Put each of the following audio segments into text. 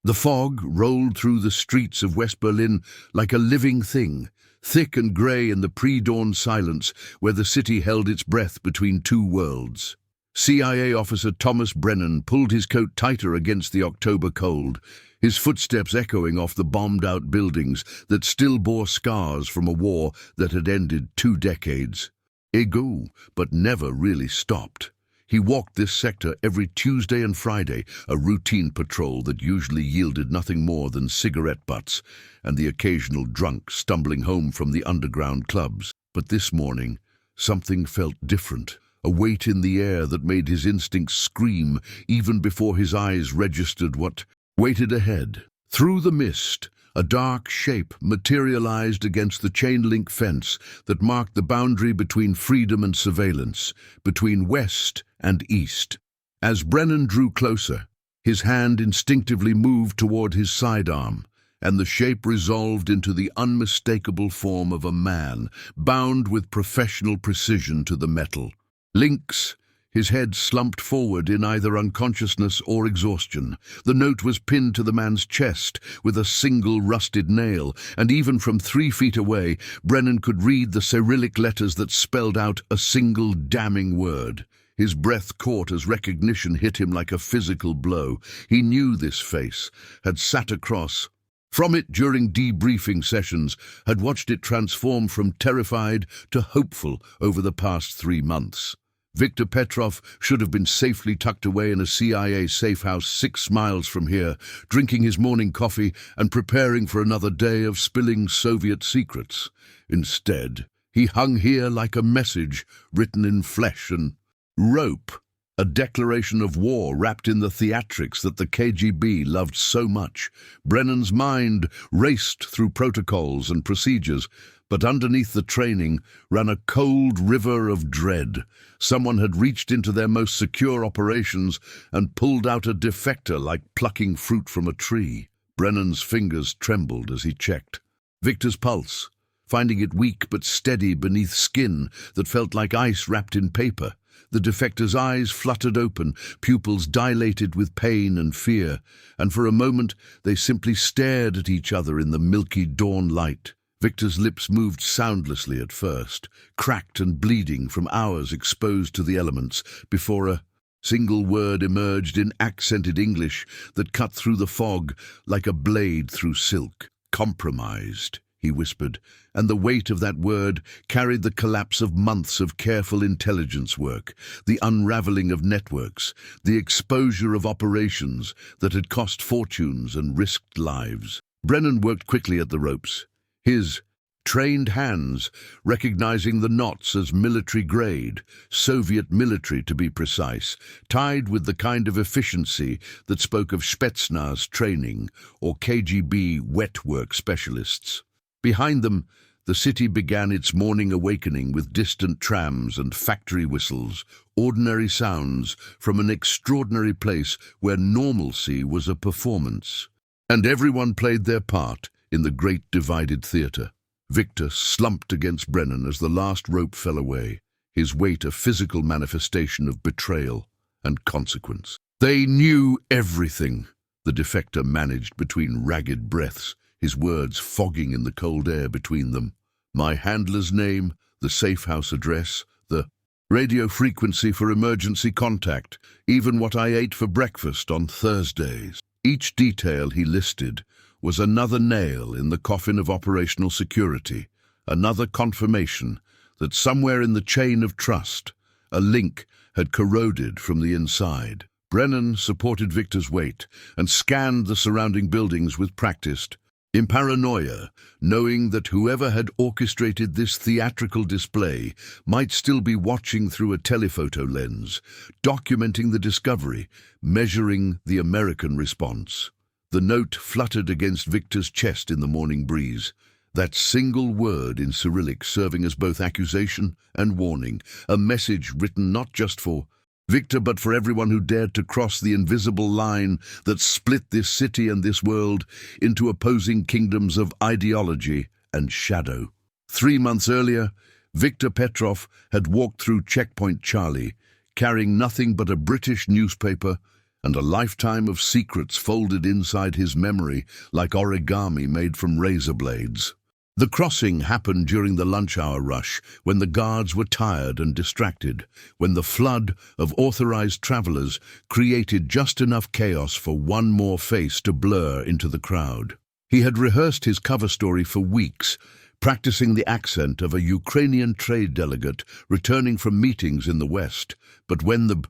The fog rolled through the streets of West Berlin like a living thing, thick and grey in the pre-dawn silence where the city held its breath between two worlds. CIA officer Thomas Brennan pulled his coat tighter against the October cold, his footsteps echoing off the bombed-out buildings that still bore scars from a war that had ended 2 decades. Ago, but never really stopped. He walked this sector every Tuesday and Friday, a routine patrol that usually yielded nothing more than cigarette butts and the occasional drunk stumbling home from the underground clubs. But this morning, something felt different, a weight in the air that made his instincts scream even before his eyes registered what waited ahead. Through the mist, a dark shape materialized against the chain-link fence that marked the boundary between freedom and surveillance, between west and east. As Brennan drew closer, his hand instinctively moved toward his sidearm, and the shape resolved into the unmistakable form of a man, bound with professional precision to the metal. Links, his head slumped forward in either unconsciousness or exhaustion. The note was pinned to the man's chest with a single rusted nail, and even from 3 feet away, Brennan could read the Cyrillic letters that spelled out a single damning word. His breath caught as recognition hit him like a physical blow. He knew this face, had sat across from it during debriefing sessions, had watched it transform from terrified to hopeful over the past 3 months. Viktor Petrov should have been safely tucked away in a CIA safe house 6 miles from here, drinking his morning coffee and preparing for another day of spilling Soviet secrets. Instead, he hung here like a message written in flesh and rope, a declaration of war wrapped in the theatrics that the KGB loved so much. Brennan's mind raced through protocols and procedures, but underneath the training ran a cold river of dread. Someone had reached into their most secure operations and pulled out a defector like plucking fruit from a tree. Brennan's fingers trembled as he checked Victor's pulse, finding it weak but steady beneath skin that felt like ice wrapped in paper. The defector's eyes fluttered open, pupils dilated with pain and fear, and for a moment they simply stared at each other in the milky dawn light. Victor's lips moved soundlessly at first, cracked and bleeding from hours exposed to the elements, before a single word emerged in accented English that cut through the fog like a blade through silk. "Compromised," he whispered, and the weight of that word carried the collapse of months of careful intelligence work, the unraveling of networks, the exposure of operations that had cost fortunes and risked lives. Brennan worked quickly at the ropes, his trained hands recognizing the knots as military-grade, Soviet military to be precise, tied with the kind of efficiency that spoke of Spetsnaz training or KGB wet work specialists. Behind them, the city began its morning awakening with distant trams and factory whistles, ordinary sounds from an extraordinary place where normalcy was a performance. And everyone played their part in the great divided theater. Victor slumped against Brennan as the last rope fell away, his weight a physical manifestation of betrayal and consequence. "They knew everything," the defector managed between ragged breaths, his words fogging in the cold air between them. "My handler's name, the safe house address, the radio frequency for emergency contact, even what I ate for breakfast on Thursdays." Each detail he listed was another nail in the coffin of operational security, another confirmation that somewhere in the chain of trust, a link had corroded from the inside. Brennan supported Victor's weight and scanned the surrounding buildings with practiced in paranoia, knowing that whoever had orchestrated this theatrical display might still be watching through a telephoto lens, documenting the discovery, measuring the American response. The note fluttered against Victor's chest in the morning breeze, that single word in Cyrillic serving as both accusation and warning, a message written not just for Victor but for everyone who dared to cross the invisible line that split this city and this world into opposing kingdoms of ideology and shadow. 3 months earlier, Viktor Petrov had walked through Checkpoint Charlie, carrying nothing but a British newspaper and a lifetime of secrets folded inside his memory like origami made from razor blades. The crossing happened during the lunch hour rush, when the guards were tired and distracted, when the flood of authorized travelers created just enough chaos for one more face to blur into the crowd. He had rehearsed his cover story for weeks, practicing the accent of a Ukrainian trade delegate returning from meetings in the West. But when the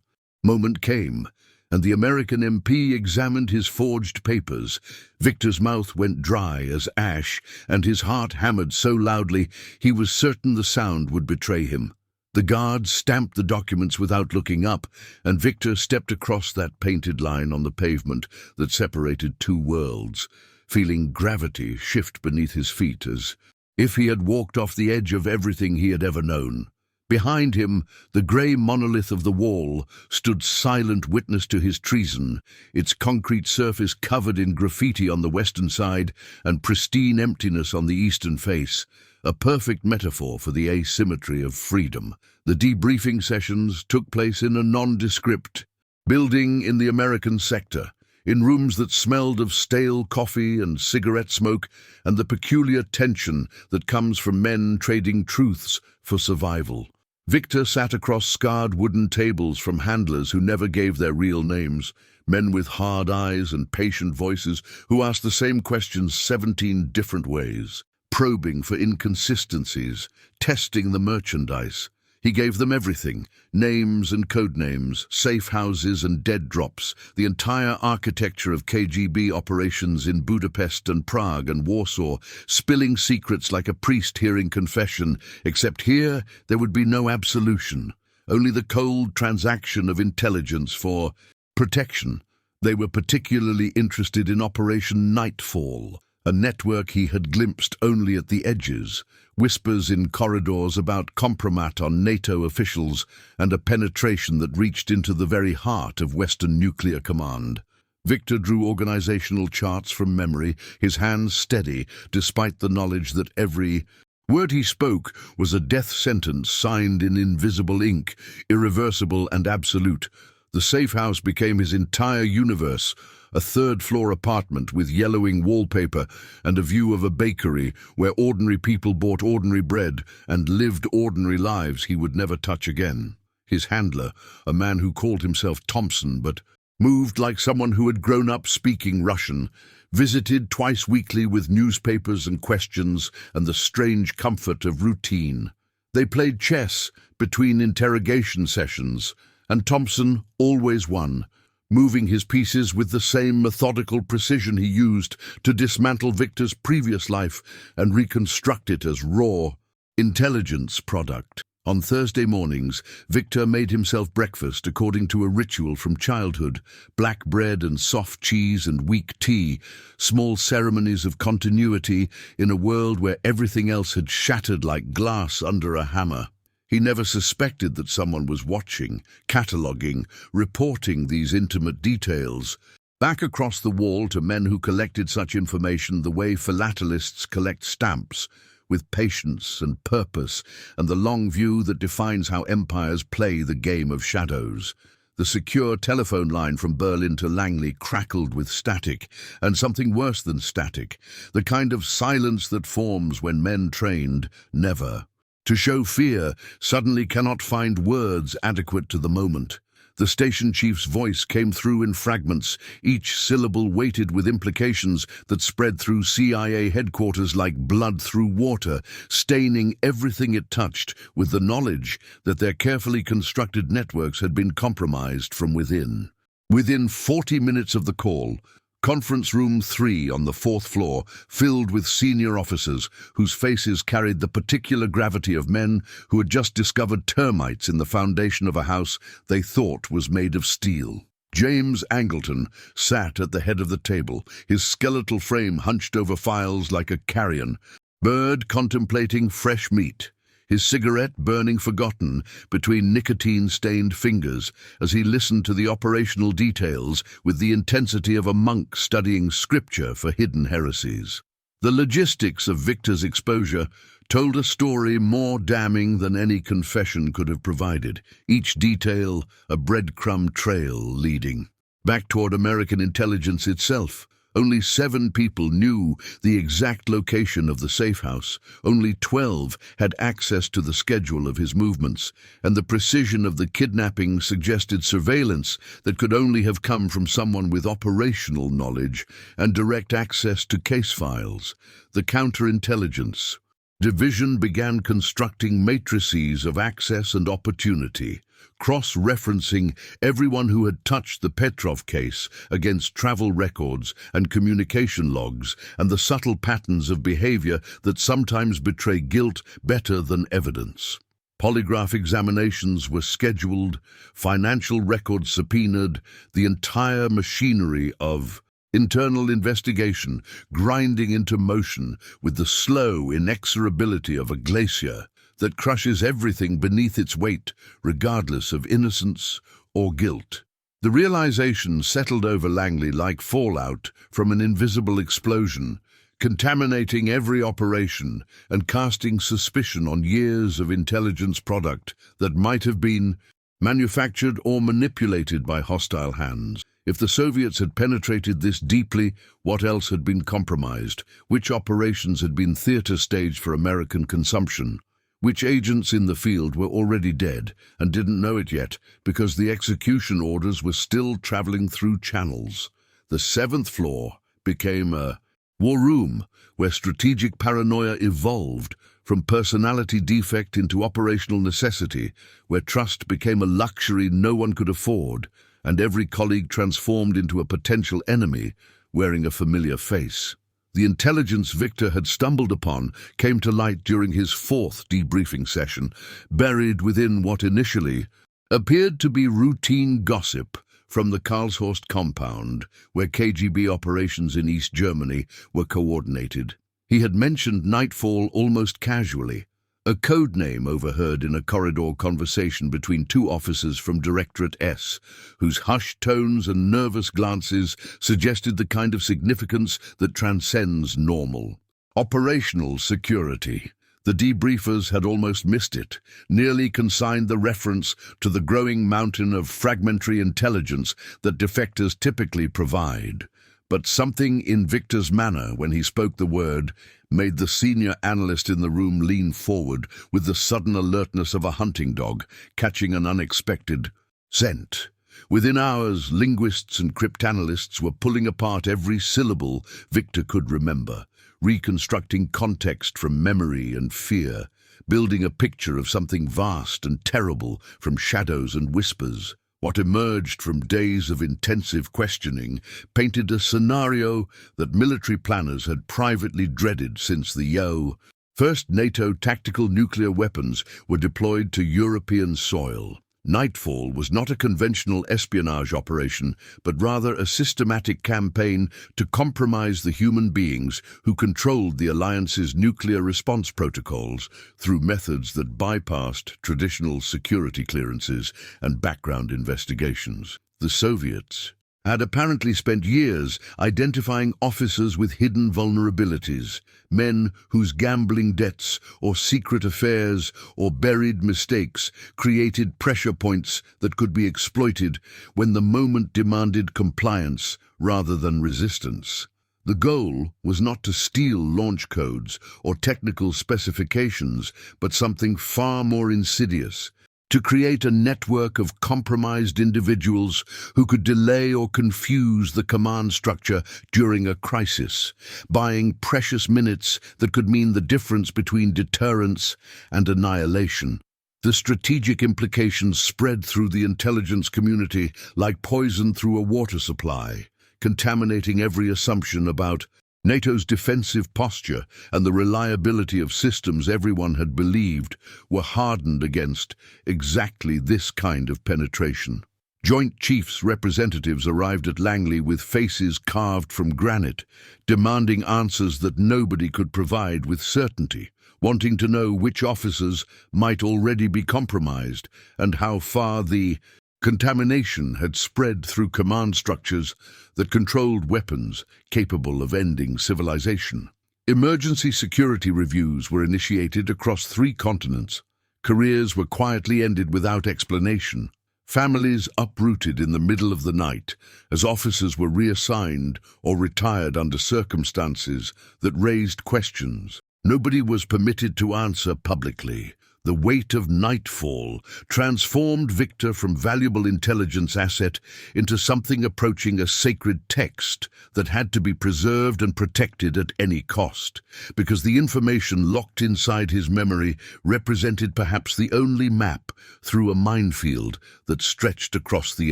moment came, and the American MP examined his forged papers, Victor's mouth went dry as ash, and his heart hammered so loudly he was certain the sound would betray him. The guards stamped the documents without looking up, and Victor stepped across that painted line on the pavement that separated two worlds, feeling gravity shift beneath his feet as if he had walked off the edge of everything he had ever known. Behind him, the grey monolith of the wall stood silent witness to his treason, its concrete surface covered in graffiti on the western side and pristine emptiness on the eastern face, a perfect metaphor for the asymmetry of freedom. The debriefing sessions took place in a nondescript building in the American sector, in rooms that smelled of stale coffee and cigarette smoke and the peculiar tension that comes from men trading truths for survival. Victor sat across scarred wooden tables from handlers who never gave their real names, men with hard eyes and patient voices who asked the same questions 17 different ways, probing for inconsistencies, testing the merchandise. He gave them everything, names and code names, safe houses and dead drops, the entire architecture of KGB operations in Budapest and Prague and Warsaw, spilling secrets like a priest hearing confession, except here there would be no absolution, only the cold transaction of intelligence for protection. They were particularly interested in Operation Nightfall, a network he had glimpsed only at the edges, whispers in corridors about compromat on NATO officials, and a penetration that reached into the very heart of Western nuclear command. Victor drew organizational charts from memory, his hands steady, despite the knowledge that every word he spoke was a death sentence signed in invisible ink, irreversible and absolute. The safe house became his entire universe, a third-floor apartment with yellowing wallpaper and a view of a bakery where ordinary people bought ordinary bread and lived ordinary lives he would never touch again. His handler, a man who called himself Thompson but moved like someone who had grown up speaking Russian, visited twice weekly with newspapers and questions and the strange comfort of routine. They played chess between interrogation sessions, and Thompson always won, moving his pieces with the same methodical precision he used to dismantle Victor's previous life and reconstruct it as raw intelligence product. On Thursday mornings, Victor made himself breakfast according to a ritual from childhood: black bread and soft cheese and weak tea, small ceremonies of continuity in a world where everything else had shattered like glass under a hammer. He never suspected that someone was watching, cataloguing, reporting these intimate details. Back across the wall to men who collected such information the way philatelists collect stamps, with patience and purpose and the long view that defines how empires play the game of shadows. The secure telephone line from Berlin to Langley crackled with static, and something worse than static, the kind of silence that forms when men trained never to show fear suddenly cannot find words adequate to the moment. The station chief's voice came through in fragments, each syllable weighted with implications that spread through CIA headquarters like blood through water, staining everything it touched with the knowledge that their carefully constructed networks had been compromised from within. Within 40 minutes of the call, Conference Room 3 on the 4th floor, filled with senior officers whose faces carried the particular gravity of men who had just discovered termites in the foundation of a house they thought was made of steel. James Angleton sat at the head of the table, his skeletal frame hunched over files like a carrion, bird contemplating fresh meat, his cigarette burning forgotten between nicotine-stained fingers as he listened to the operational details with the intensity of a monk studying scripture for hidden heresies. The logistics of Victor's exposure told a story more damning than any confession could have provided, each detail a breadcrumb trail leading. back toward American intelligence itself. Only 7 people knew the exact location of the safe house. Only 12 had access to the schedule of his movements, and the precision of the kidnapping suggested surveillance that could only have come from someone with operational knowledge and direct access to case files. The counterintelligence division began constructing matrices of access and opportunity, cross-referencing everyone who had touched the Petrov case against travel records and communication logs and the subtle patterns of behavior that sometimes betray guilt better than evidence. Polygraph examinations were scheduled, financial records subpoenaed, the entire machinery of internal investigation grinding into motion with the slow inexorability of a glacier that crushes everything beneath its weight, regardless of innocence or guilt. The realization settled over Langley like fallout from an invisible explosion, contaminating every operation and casting suspicion on years of intelligence product that might have been manufactured or manipulated by hostile hands. If the Soviets had penetrated this deeply, what else had been compromised? Which operations had been theater staged for American consumption? Which agents in the field were already dead and didn't know it yet because the execution orders were still traveling through channels? The 7th floor became a war room where strategic paranoia evolved from personality defect into operational necessity, where trust became a luxury no one could afford, and every colleague transformed into a potential enemy wearing a familiar face. The intelligence Victor had stumbled upon came to light during his 4th debriefing session, buried within what initially appeared to be routine gossip from the Karlshorst compound, where KGB operations in East Germany were coordinated. He had mentioned Nightfall almost casually, a code name overheard in a corridor conversation between 2 officers from Directorate S, whose hushed tones and nervous glances suggested the kind of significance that transcends normal. Operational security. The debriefers had almost missed it, nearly consigned the reference to the growing mountain of fragmentary intelligence that defectors typically provide. But something in Victor's manner when he spoke the word made the senior analyst in the room lean forward with the sudden alertness of a hunting dog catching an unexpected scent. Within hours, linguists and cryptanalysts were pulling apart every syllable Victor could remember, reconstructing context from memory and fear, building a picture of something vast and terrible from shadows and whispers. What emerged from days of intensive questioning painted a scenario that military planners had privately dreaded since the first NATO tactical nuclear weapons were deployed to European soil. Nightfall was not a conventional espionage operation, but rather a systematic campaign to compromise the human beings who controlled the Alliance's nuclear response protocols through methods that bypassed traditional security clearances and background investigations. The Soviets had apparently spent years identifying officers with hidden vulnerabilities, men whose gambling debts or secret affairs or buried mistakes created pressure points that could be exploited when the moment demanded compliance rather than resistance. The goal was not to steal launch codes or technical specifications, but something far more insidious: to create a network of compromised individuals who could delay or confuse the command structure during a crisis, buying precious minutes that could mean the difference between deterrence and annihilation. The strategic implications spread through the intelligence community like poison through a water supply, contaminating every assumption about NATO's defensive posture and the reliability of systems everyone had believed were hardened against exactly this kind of penetration. Joint Chiefs representatives arrived at Langley with faces carved from granite, demanding answers that nobody could provide with certainty, wanting to know which officers might already be compromised and how far the contamination had spread through command structures that controlled weapons capable of ending civilization. Emergency security reviews were initiated across 3 continents. Careers were quietly ended without explanation. Families uprooted in the middle of the night as officers were reassigned or retired under circumstances that raised questions. Nobody was permitted to answer publicly. The weight of Nightfall transformed Victor from valuable intelligence asset into something approaching a sacred text that had to be preserved and protected at any cost, because the information locked inside his memory represented perhaps the only map through a minefield that stretched across the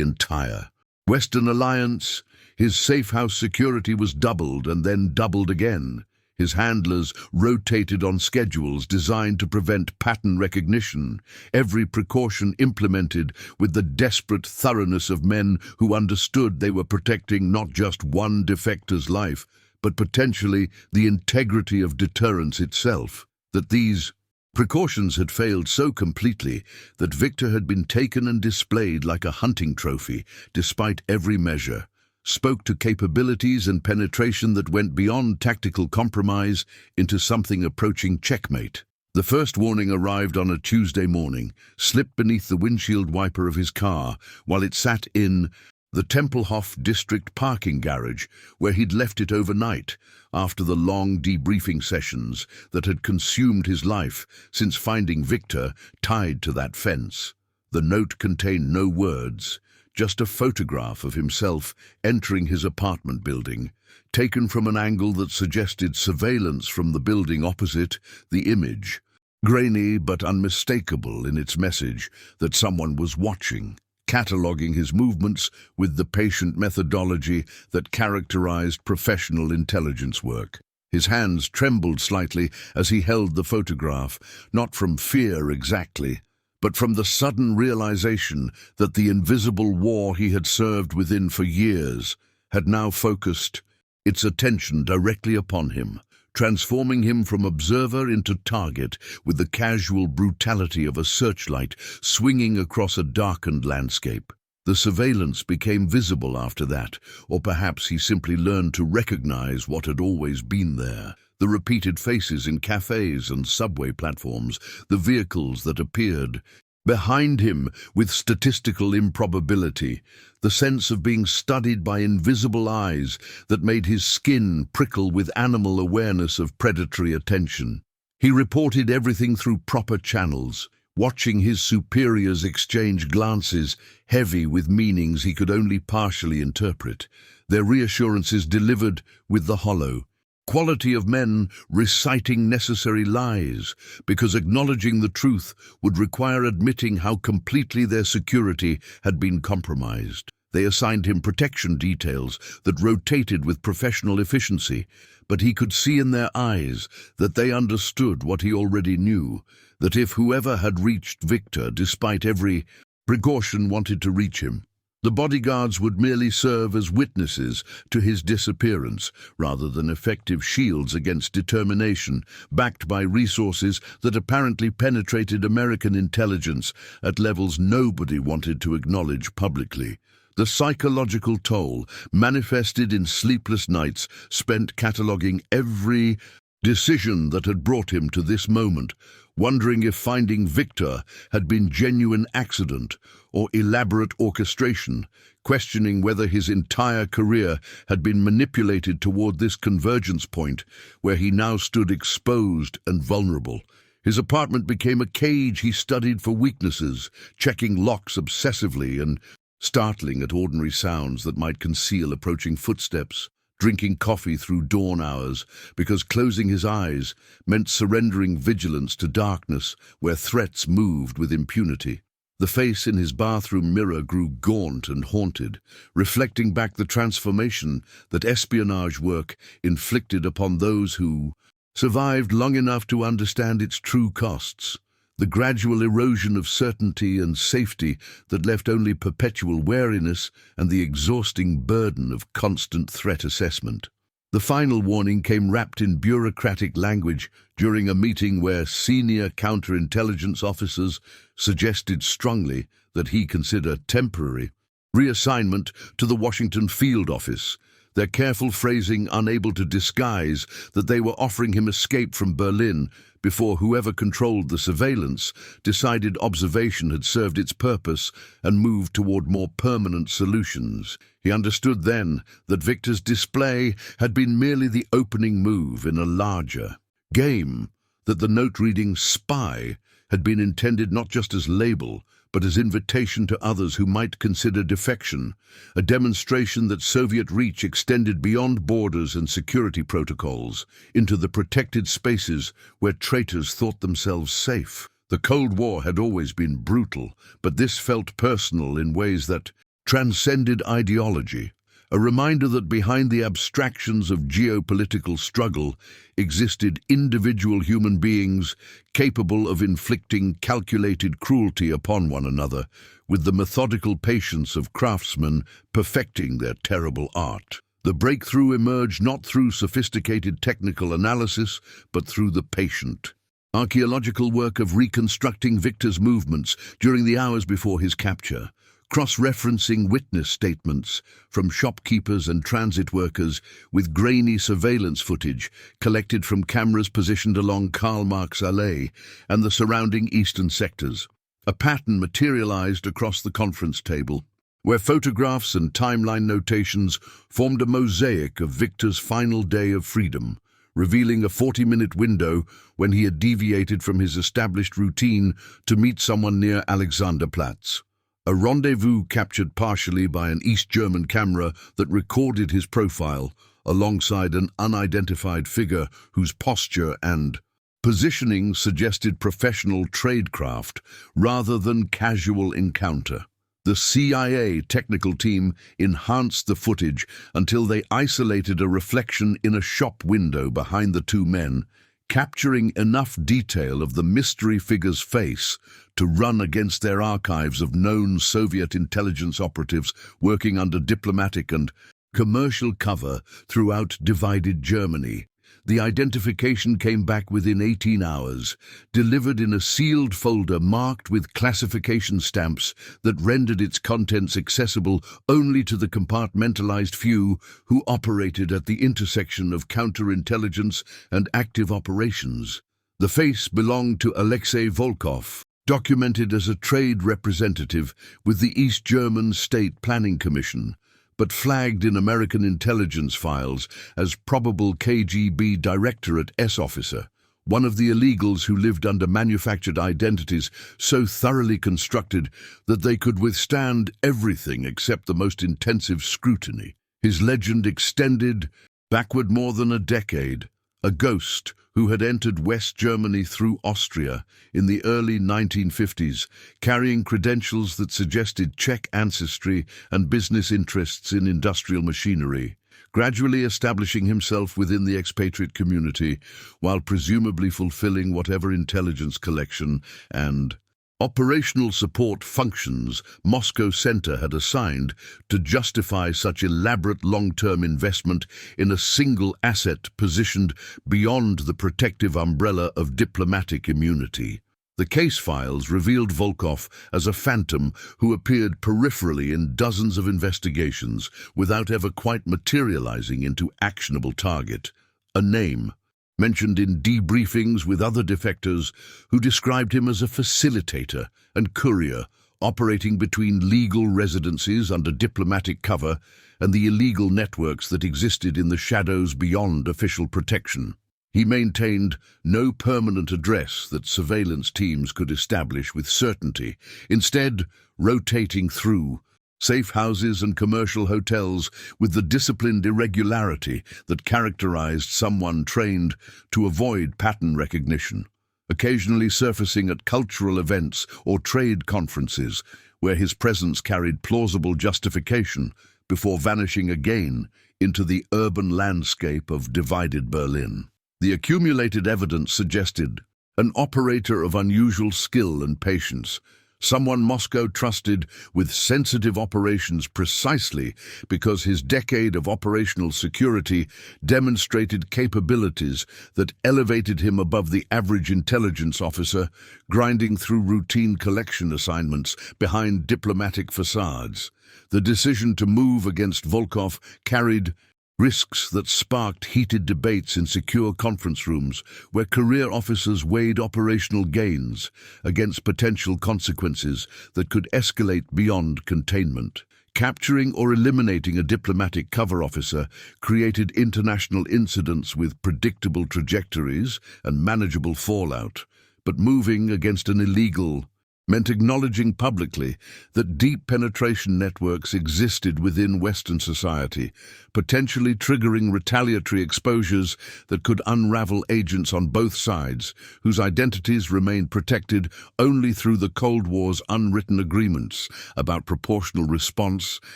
entire Western Alliance. His safe house security was doubled and then doubled again. His handlers rotated on schedules designed to prevent pattern recognition, every precaution implemented with the desperate thoroughness of men who understood they were protecting not just one defector's life, but potentially the integrity of deterrence itself. That these precautions had failed so completely that Victor had been taken and displayed like a hunting trophy, despite every measure, spoke to capabilities and penetration that went beyond tactical compromise into something approaching checkmate. The first warning arrived on a Tuesday morning, slipped beneath the windshield wiper of his car while it sat in the Tempelhof district parking garage where he'd left it overnight after the long debriefing sessions that had consumed his life since finding Victor tied to that fence. The note contained no words, just a photograph of himself entering his apartment building, taken from an angle that suggested surveillance from the building opposite. The image, grainy but unmistakable in its message that someone was watching, cataloguing his movements with the patient methodology that characterized professional intelligence work. His hands trembled slightly as he held the photograph, not from fear exactly, but from the sudden realization that the invisible war he had served within for years had now focused its attention directly upon him, transforming him from observer into target with the casual brutality of a searchlight swinging across a darkened landscape. The surveillance became visible after that, or perhaps he simply learned to recognize what had always been there. The repeated faces in cafes and subway platforms, the vehicles that appeared behind him with statistical improbability, the sense of being studied by invisible eyes that made his skin prickle with animal awareness of predatory attention. He reported everything through proper channels, watching his superiors exchange glances heavy with meanings he could only partially interpret, their reassurances delivered with the hollow quality of men reciting necessary lies, because acknowledging the truth would require admitting how completely their security had been compromised. They assigned him protection details that rotated with professional efficiency, but he could see in their eyes that they understood what he already knew, that if whoever had reached Victor, despite every precaution, wanted to reach him, the bodyguards would merely serve as witnesses to his disappearance, rather than effective shields against determination, backed by resources that apparently penetrated American intelligence at levels nobody wanted to acknowledge publicly. The psychological toll manifested in sleepless nights spent cataloging every decision that had brought him to this moment, wondering if finding Victor had been genuine accident or elaborate orchestration, questioning whether his entire career had been manipulated toward this convergence point where he now stood exposed and vulnerable. His apartment became a cage he studied for weaknesses, checking locks obsessively and startling at ordinary sounds that might conceal approaching footsteps, drinking coffee through dawn hours because closing his eyes meant surrendering vigilance to darkness where threats moved with impunity. The face in his bathroom mirror grew gaunt and haunted, reflecting back the transformation that espionage work inflicted upon those who survived long enough to understand its true costs. The gradual erosion of certainty and safety that left only perpetual wariness and the exhausting burden of constant threat assessment. The final warning came wrapped in bureaucratic language during a meeting where senior counterintelligence officers suggested strongly that he consider temporary reassignment to the Washington field office, their careful phrasing unable to disguise that they were offering him escape from Berlin before whoever controlled the surveillance decided observation had served its purpose and moved toward more permanent solutions. He understood then that Victor's display had been merely the opening move in a larger game, that the note-reading spy had been intended not just as label, but as invitation to others who might consider defection, a demonstration that Soviet reach extended beyond borders and security protocols into the protected spaces where traitors thought themselves safe. The Cold War had always been brutal, but this felt personal in ways that transcended ideology, a reminder that behind the abstractions of geopolitical struggle existed individual human beings capable of inflicting calculated cruelty upon one another, with the methodical patience of craftsmen perfecting their terrible art. The breakthrough emerged not through sophisticated technical analysis, but through the patient, archaeological work of reconstructing Victor's movements during the hours before his capture, cross-referencing witness statements from shopkeepers and transit workers with grainy surveillance footage collected from cameras positioned along Karl Marx Alley and the surrounding eastern sectors. A pattern materialized across the conference table, where photographs and timeline notations formed a mosaic of Victor's final day of freedom, revealing a 40-minute window when he had deviated from his established routine to meet someone near Alexanderplatz. A rendezvous captured partially by an East German camera that recorded his profile alongside an unidentified figure whose posture and positioning suggested professional tradecraft rather than casual encounter. The CIA technical team enhanced the footage until they isolated a reflection in a shop window behind the two men, capturing enough detail of the mystery figure's face to run against their archives of known Soviet intelligence operatives working under diplomatic and commercial cover throughout divided Germany. The identification came back within 18 hours, delivered in a sealed folder marked with classification stamps that rendered its contents accessible only to the compartmentalized few who operated at the intersection of counterintelligence and active operations. The face belonged to Alexei Volkov, documented as a trade representative with the East German State Planning Commission, but flagged in American intelligence files as probable KGB Directorate S officer, one of the illegals who lived under manufactured identities so thoroughly constructed that they could withstand everything except the most intensive scrutiny. His legend extended backward more than a decade, a ghost who had entered West Germany through Austria in the early 1950s, carrying credentials that suggested Czech ancestry and business interests in industrial machinery, gradually establishing himself within the expatriate community while presumably fulfilling whatever intelligence collection and operational support functions Moscow Center had assigned to justify such elaborate long-term investment in a single asset positioned beyond the protective umbrella of diplomatic immunity. The case files revealed Volkov as a phantom who appeared peripherally in dozens of investigations without ever quite materializing into actionable target, a name mentioned in debriefings with other defectors who described him as a facilitator and courier operating between legal residencies under diplomatic cover and the illegal networks that existed in the shadows beyond official protection. He maintained no permanent address that surveillance teams could establish with certainty, instead rotating through safe houses and commercial hotels with the disciplined irregularity that characterized someone trained to avoid pattern recognition, occasionally surfacing at cultural events or trade conferences where his presence carried plausible justification before vanishing again into the urban landscape of divided Berlin. The accumulated evidence suggested an operator of unusual skill and patience, someone Moscow trusted with sensitive operations precisely because his decade of operational security demonstrated capabilities that elevated him above the average intelligence officer, grinding through routine collection assignments behind diplomatic facades. The decision to move against Volkov carried Risks that sparked heated debates in secure conference rooms where career officers weighed operational gains against potential consequences that could escalate beyond containment. Capturing or eliminating a diplomatic cover officer created international incidents with predictable trajectories and manageable fallout, but moving against an illegal meant acknowledging publicly that deep penetration networks existed within Western society, potentially triggering retaliatory exposures that could unravel agents on both sides, whose identities remained protected only through the Cold War's unwritten agreements about proportional response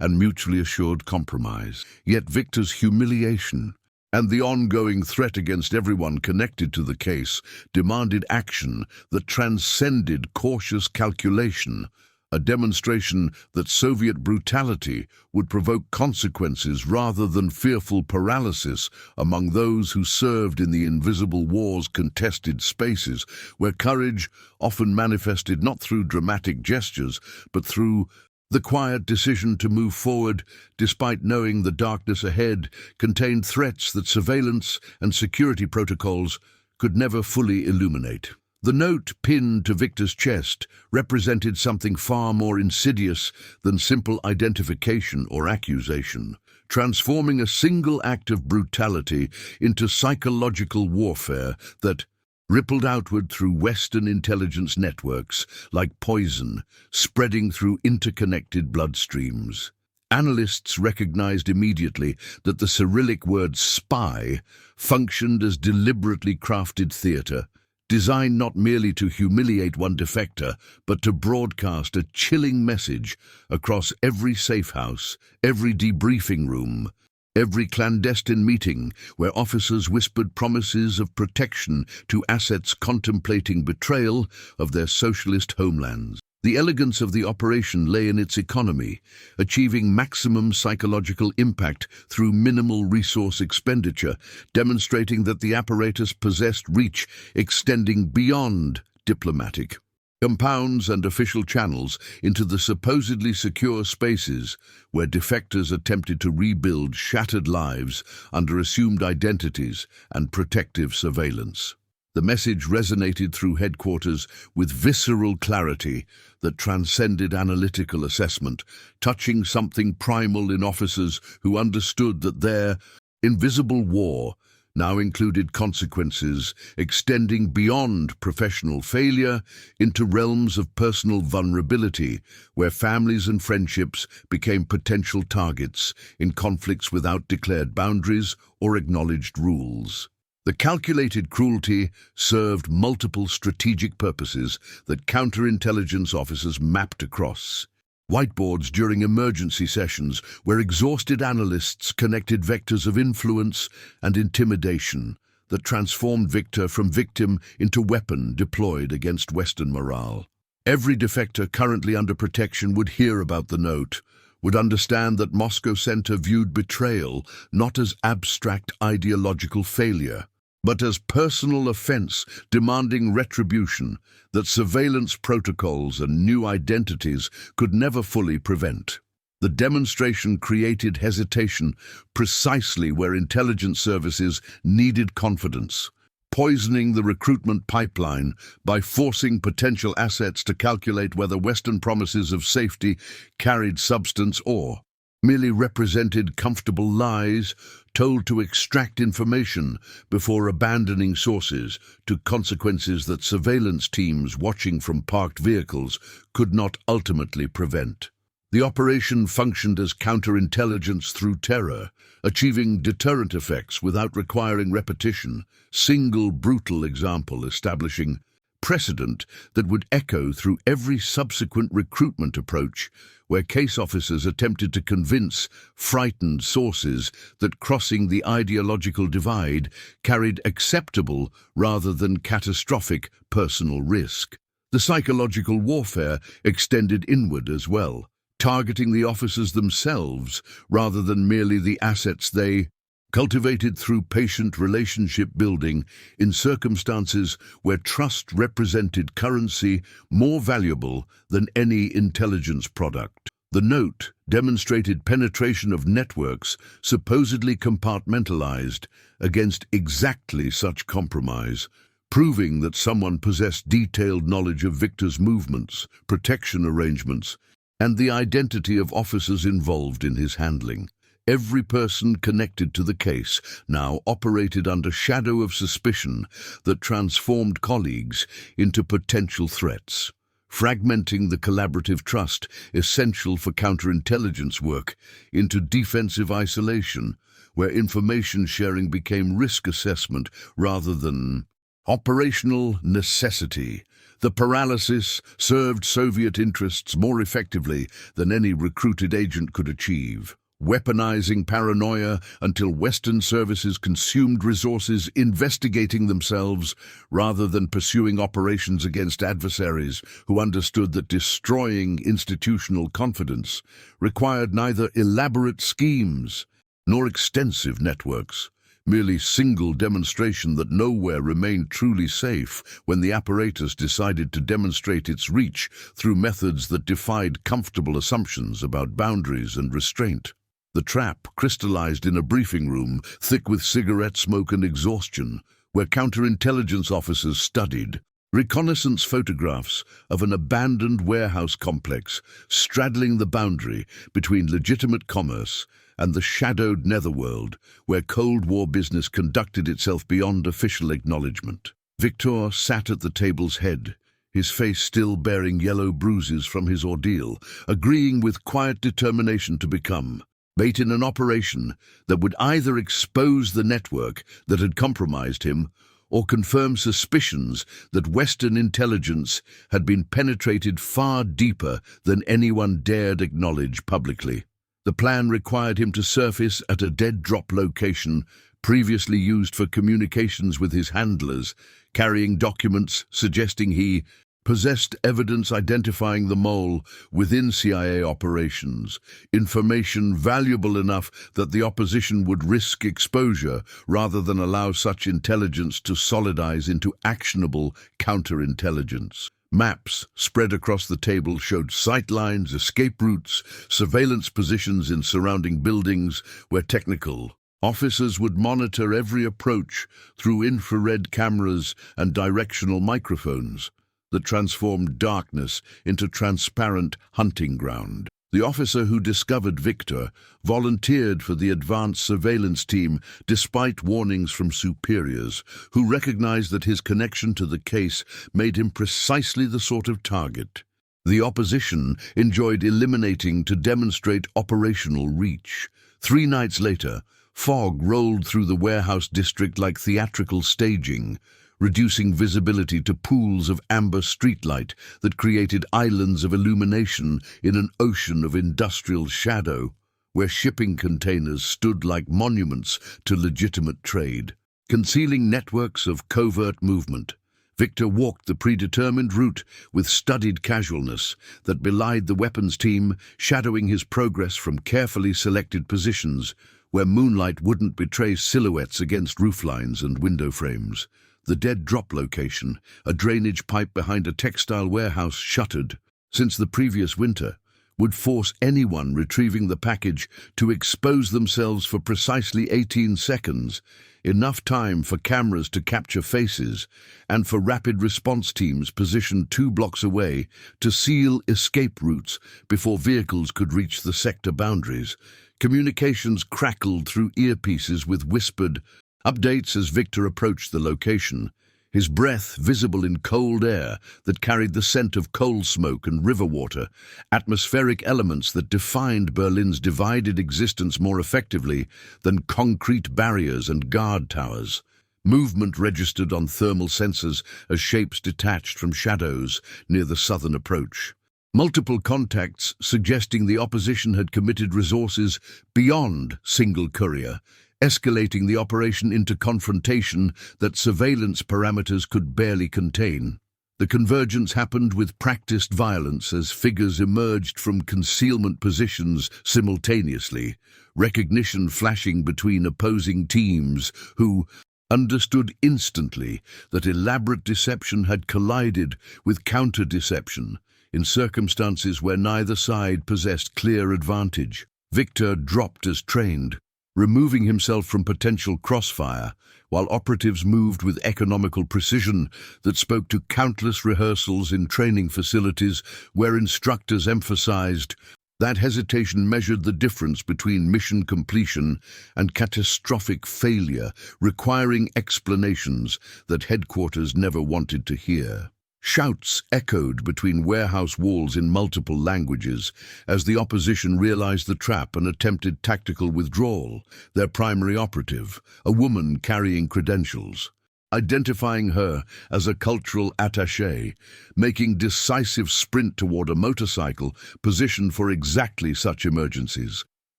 and mutually assured compromise. Yet Victor's humiliation and the ongoing threat against everyone connected to the case demanded action that transcended cautious calculation, a demonstration that Soviet brutality would provoke consequences rather than fearful paralysis among those who served in the invisible war's contested spaces, where courage often manifested not through dramatic gestures, but through the quiet decision to move forward, despite knowing the darkness ahead contained threats that surveillance and security protocols could never fully illuminate. The note pinned to Victor's chest represented something far more insidious than simple identification or accusation, transforming a single act of brutality into psychological warfare that rippled outward through Western intelligence networks like poison, spreading through interconnected bloodstreams. Analysts recognized immediately that the Cyrillic word spy functioned as deliberately crafted theater, designed not merely to humiliate one defector, but to broadcast a chilling message across every safe house, every debriefing room, every clandestine meeting where officers whispered promises of protection to assets contemplating betrayal of their socialist homelands. The elegance of the operation lay in its economy, achieving maximum psychological impact through minimal resource expenditure, demonstrating that the apparatus possessed reach extending beyond diplomatic compounds and official channels into the supposedly secure spaces where defectors attempted to rebuild shattered lives under assumed identities and protective surveillance. The message resonated through headquarters with visceral clarity that transcended analytical assessment, touching something primal in officers who understood that their invisible war now included consequences extending beyond professional failure into realms of personal vulnerability, where families and friendships became potential targets in conflicts without declared boundaries or acknowledged rules. The calculated cruelty served multiple strategic purposes that counterintelligence officers mapped across whiteboards during emergency sessions where exhausted analysts connected vectors of influence and intimidation that transformed Victor from victim into weapon deployed against Western morale. Every defector currently under protection would hear about the note, would understand that Moscow Center viewed betrayal not as abstract ideological failure, but as personal offense demanding retribution that surveillance protocols and new identities could never fully prevent. The demonstration created hesitation precisely where intelligence services needed confidence, poisoning the recruitment pipeline by forcing potential assets to calculate whether Western promises of safety carried substance or merely represented comfortable lies told to extract information before abandoning sources to consequences that surveillance teams watching from parked vehicles could not ultimately prevent. The operation functioned as counterintelligence through terror, achieving deterrent effects without requiring repetition, single brutal example establishing precedent that would echo through every subsequent recruitment approach, where case officers attempted to convince frightened sources that crossing the ideological divide carried acceptable rather than catastrophic personal risk. The psychological warfare extended inward as well, targeting the officers themselves rather than merely the assets they cultivated through patient relationship building in circumstances where trust represented currency more valuable than any intelligence product. The note demonstrated penetration of networks supposedly compartmentalized against exactly such compromise, proving that someone possessed detailed knowledge of Victor's movements, protection arrangements, and the identity of officers involved in his handling. Every person connected to the case now operated under shadow of suspicion that transformed colleagues into potential threats, fragmenting the collaborative trust essential for counterintelligence work into defensive isolation, where information sharing became risk assessment rather than operational necessity. The paralysis served Soviet interests more effectively than any recruited agent could achieve, weaponizing paranoia until Western services consumed resources investigating themselves rather than pursuing operations against adversaries who understood that destroying institutional confidence required neither elaborate schemes nor extensive networks. Merely single demonstration that nowhere remained truly safe when the apparatus decided to demonstrate its reach through methods that defied comfortable assumptions about boundaries and restraint. The trap crystallized in a briefing room thick with cigarette smoke and exhaustion, where counterintelligence officers studied reconnaissance photographs of an abandoned warehouse complex straddling the boundary between legitimate commerce and the shadowed netherworld, where Cold War business conducted itself beyond official acknowledgement. Victor sat at the table's head, his face still bearing yellow bruises from his ordeal, agreeing with quiet determination to become bait in an operation that would either expose the network that had compromised him or confirm suspicions that Western intelligence had been penetrated far deeper than anyone dared acknowledge publicly. The plan required him to surface at a dead-drop location previously used for communications with his handlers, carrying documents suggesting he possessed evidence identifying the mole within CIA operations, information valuable enough that the opposition would risk exposure rather than allow such intelligence to solidize into actionable counterintelligence. Maps spread across the table showed sightlines, escape routes, surveillance positions in surrounding buildings where technical officers would monitor every approach through infrared cameras and directional microphones that transformed darkness into transparent hunting ground. The officer who discovered Victor volunteered for the advanced surveillance team despite warnings from superiors, who recognized that his connection to the case made him precisely the sort of target the opposition enjoyed eliminating to demonstrate operational reach. 3 nights later, fog rolled through the warehouse district like theatrical staging, reducing visibility to pools of amber streetlight that created islands of illumination in an ocean of industrial shadow, where shipping containers stood like monuments to legitimate trade. Concealing networks of covert movement, Victor walked the predetermined route with studied casualness that belied the weapons team, shadowing his progress from carefully selected positions where moonlight wouldn't betray silhouettes against rooflines and window frames. The dead drop location, a drainage pipe behind a textile warehouse shuttered since the previous winter, would force anyone retrieving the package to expose themselves for precisely 18 seconds, enough time for cameras to capture faces and for rapid response teams positioned 2 blocks away to seal escape routes before vehicles could reach the sector boundaries. Communications crackled through earpieces with whispered updates as Victor approached the location, his breath visible in cold air that carried the scent of coal smoke and river water, atmospheric elements that defined Berlin's divided existence more effectively than concrete barriers and guard towers. Movement registered on thermal sensors as shapes detached from shadows near the southern approach. Multiple contacts suggesting the opposition had committed resources beyond single courier, escalating the operation into confrontation that surveillance parameters could barely contain. The convergence happened with practiced violence as figures emerged from concealment positions simultaneously, recognition flashing between opposing teams who understood instantly that elaborate deception had collided with counter-deception, in circumstances where neither side possessed clear advantage. Victor dropped as trained, removing himself from potential crossfire, while operatives moved with economical precision that spoke to countless rehearsals in training facilities where instructors emphasized that hesitation measured the difference between mission completion and catastrophic failure, requiring explanations that headquarters never wanted to hear. Shouts echoed between warehouse walls in multiple languages as the opposition realized the trap and attempted tactical withdrawal. Their primary operative, a woman carrying credentials, identifying her as a cultural attaché, making decisive sprint toward a motorcycle positioned for exactly such emergencies.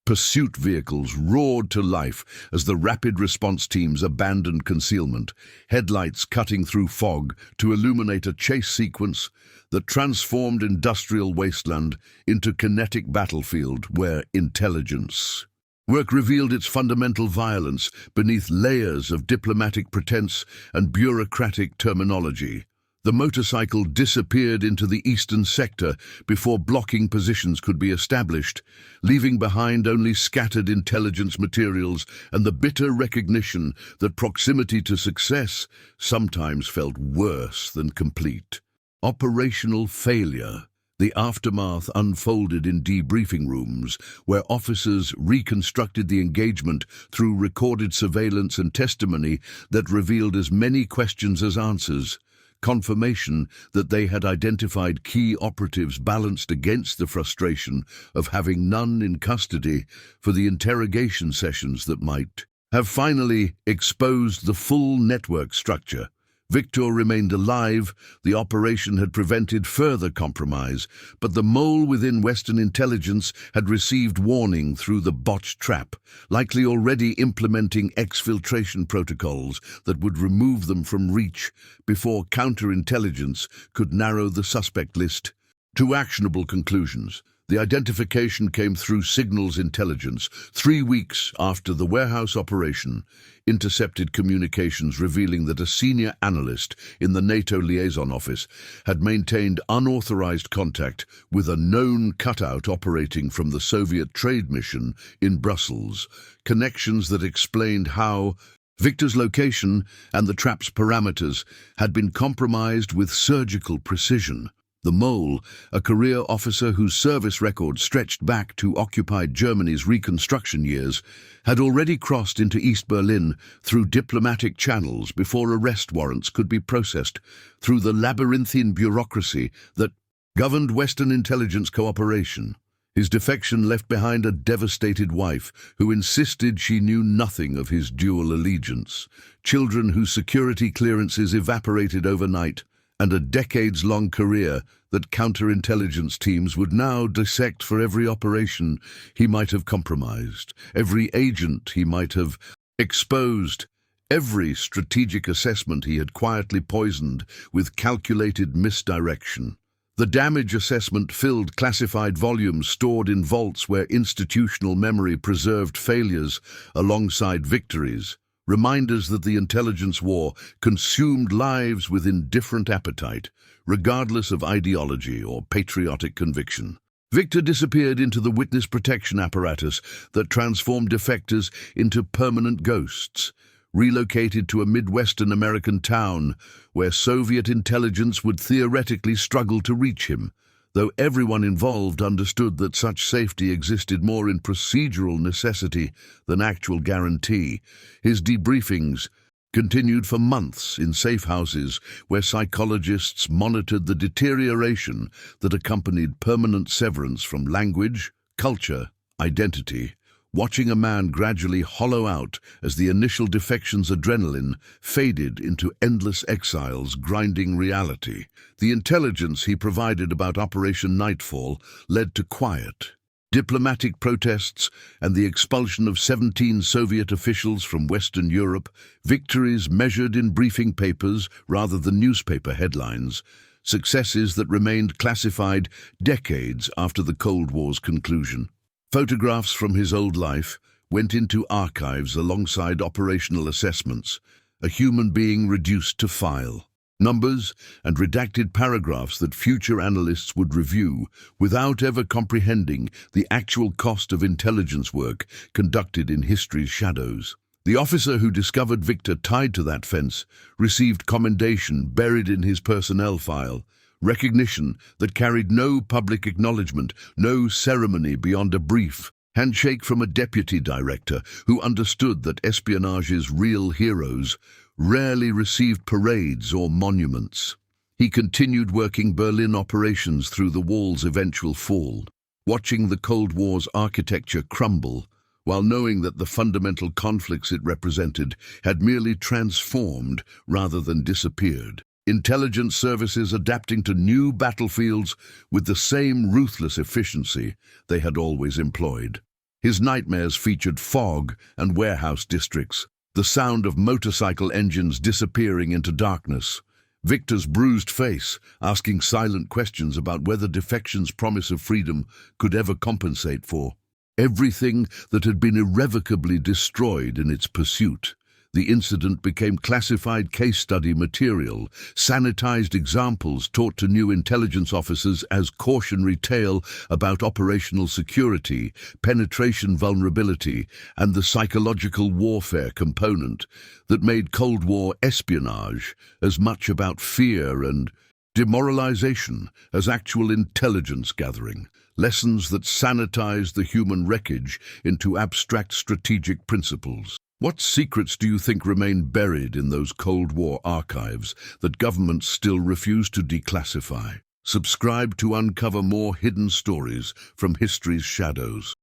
Pursuit vehicles roared to life as the rapid response teams abandoned concealment, headlights cutting through fog to illuminate a chase sequence that transformed industrial wasteland into kinetic battlefield where intelligence work revealed its fundamental violence beneath layers of diplomatic pretense and bureaucratic terminology. The motorcycle disappeared into the eastern sector before blocking positions could be established, leaving behind only scattered intelligence materials and the bitter recognition that proximity to success sometimes felt worse than complete. Operational failure. The aftermath unfolded in debriefing rooms, where officers reconstructed the engagement through recorded surveillance and testimony that revealed as many questions as answers. Confirmation that they had identified key operatives balanced against the frustration of having none in custody for the interrogation sessions that might have finally exposed the full network structure. Victor remained alive. The operation had prevented further compromise, but the mole within Western intelligence had received warning through the botched trap, likely already implementing exfiltration protocols that would remove them from reach before counterintelligence could narrow the suspect list. Two actionable conclusions. The identification came through signals intelligence. 3 weeks after the warehouse operation, intercepted communications revealing that a senior analyst in the NATO liaison office had maintained unauthorized contact with a known cutout operating from the Soviet trade mission in Brussels, connections that explained how Victor's location and the trap's parameters had been compromised with surgical precision. The mole, a career officer whose service record stretched back to occupied Germany's Reconstruction years, had already crossed into East Berlin through diplomatic channels before arrest warrants could be processed through the labyrinthine bureaucracy that governed Western intelligence cooperation. His defection left behind a devastated wife who insisted she knew nothing of his dual allegiance, children whose security clearances evaporated overnight, and a decades-long career that counterintelligence teams would now dissect for every operation he might have compromised, every agent he might have exposed, every strategic assessment he had quietly poisoned with calculated misdirection. The damage assessment filled classified volumes stored in vaults where institutional memory preserved failures alongside victories. Reminders that the intelligence war consumed lives with indifferent appetite, regardless of ideology or patriotic conviction. Victor disappeared into the witness protection apparatus that transformed defectors into permanent ghosts, relocated to a Midwestern American town where Soviet intelligence would theoretically struggle to reach him, though everyone involved understood that such safety existed more in procedural necessity than actual guarantee. His debriefings continued for months in safe houses where psychologists monitored the deterioration that accompanied permanent severance from language, culture, identity, watching a man gradually hollow out as the initial defection's adrenaline faded into endless exile's grinding reality. The intelligence he provided about Operation Nightfall led to quiet, diplomatic protests and the expulsion of 17 Soviet officials from Western Europe, victories measured in briefing papers rather than newspaper headlines, successes that remained classified decades after the Cold War's conclusion. Photographs from his old life went into archives alongside operational assessments, a human being reduced to file. numbers, and redacted paragraphs that future analysts would review without ever comprehending the actual cost of intelligence work conducted in history's shadows. The officer who discovered Victor tied to that fence received commendation buried in his personnel file, recognition that carried no public acknowledgement, no ceremony beyond a brief handshake from a deputy director who understood that espionage's real heroes rarely received parades or monuments. He continued working Berlin operations through the wall's eventual fall, watching the Cold War's architecture crumble, while knowing that the fundamental conflicts it represented had merely transformed rather than disappeared. Intelligence services adapting to new battlefields with the same ruthless efficiency they had always employed. His nightmares featured fog and warehouse districts, the sound of motorcycle engines disappearing into darkness, Victor's bruised face asking silent questions about whether defection's promise of freedom could ever compensate for everything that had been irrevocably destroyed in its pursuit. The incident became classified case study material, sanitized examples taught to new intelligence officers as cautionary tale about operational security, penetration vulnerability, and the psychological warfare component that made Cold War espionage as much about fear and demoralization as actual intelligence gathering. Lessons that sanitized the human wreckage into abstract strategic principles. What secrets do you think remain buried in those Cold War archives that governments still refuse to declassify? Subscribe to uncover more hidden stories from history's shadows.